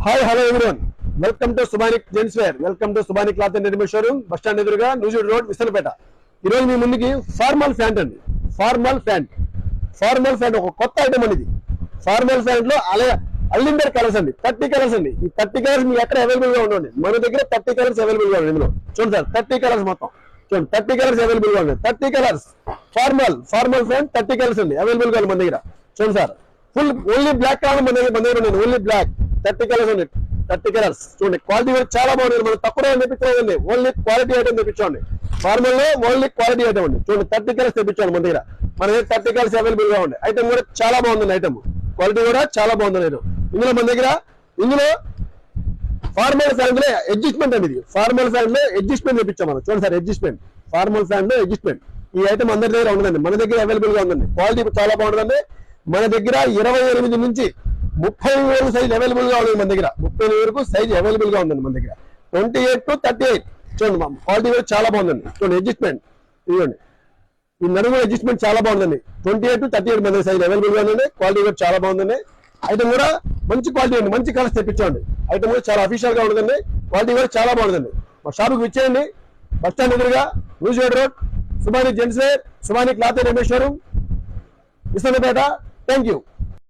Hi hello everyone, welcome to Subanik gents wear, welcome to Subanik cloth and readymade showroom, bus stand ఎదురుగా Nuzvid road, Visalapeta. ఈ రోజు మీ ముందుకి formal pant అండి. ఫార్మల్ ప్యాంట్ ఒక కొత్త ఐటమ్ అండి. ఇది ఫార్మల్ ప్యాంట్ లో అన్లిమిటెడ్ కలర్స్ అండి, 30 కలర్స్ అండి. ఈ 30 కలర్స్ మీకు ఎక్కడ అవైలబుల్ గా ఉండండి. మన దగ్గర 30 కలర్స్ అవైలబుల్ గా ఉంది. ఇందులో చూడండి సార్, 30 కలర్స్ మొత్తం చూడండి, 30 కలర్స్ అవైలబుల్ గా ఉంది. 30 కలర్స్ ఫార్మల్ ప్యాంట్ 30 కలర్స్ అండి అవైలబుల్ గా మన దగ్గర. చూడండి sir, full only black colour మన దగ్గర ఉంది. ఓన్లీ బ్లాక్ 30 కలర్స్ ఉంది. 30 కలర్స్ చూడండి, క్వాలిటీ కూడా చాలా బాగుంది. మనం తక్కువ తెప్పించామండి, ఓన్లీ క్వాలిటీ ఐటమ్ తెప్పించండి. ఫార్మల్ లో ఓన్లీ క్వాలిటీ ఐటమ్ అండి. చూడండి 30 కలర్స్ తెప్పించాను మన దగ్గర. మన దగ్గర 30 కలర్స్ అవైలబుల్ గా ఉంది. ఐటమ్ కూడా చాలా బాగుంది. ఐటమ్ క్వాలిటీ కూడా చాలా బాగుంది. ఇందులో మన దగ్గర ఫార్మల్ ఫ్యాంట్ లో అడ్జస్ట్మెంట్ అండి. ఇది ఫార్మల్ ఫ్యాంట్ లో అడ్జస్ట్మెంట్ తెప్పించాం మనం. చూడండి సార్, అడ్జస్ట్మెంట్ ఫార్మల్ ఫ్యాంట్ లో అడ్జస్ట్మెంట్. ఈ ఐటమ్ అందరి దగ్గర ఉండదండి, మన దగ్గర అవైలబుల్ గా ఉందండి. క్వాలిటీ చాలా బాగుంటుందండి. మన దగ్గర 28 నుంచి 30 వరకు సైజ్ అవైలబుల్ గా ఉంది. మన దగ్గర 30 వరకు సైజ్ అవైలబుల్ గా ఉందండి మన దగ్గర. 28 to 38 చూడండి, క్వాలిటీ కూడా చాలా బాగుందండి. చూడండి అడ్జస్ట్మెంట్, ఇదిగోండి ఈ నడుము అడ్జస్ట్మెంట్ చాలా బాగుందండి. 28 to 38 మన సైజ్ అవైలబుల్ గా ఉందండి. క్వాలిటీ కూడా చాలా బాగుందండి. ఐటమ్ కూడా మంచి క్వాలిటీ అండి, మంచి కలర్స్ తెప్పించండి. ఐటమ్ కూడా చాలా అఫీషియల్ గా ఉంటుందండి. క్వాలిటీ కూడా చాలా బాగుందండి. మా షాపుకి విచ్చేయండి, బస్ స్టాండ్ ఎదురుగా Nuzvid road, Subanik gents wear, Subanik cloth and readymade showroom, Visalapeta. Thank you.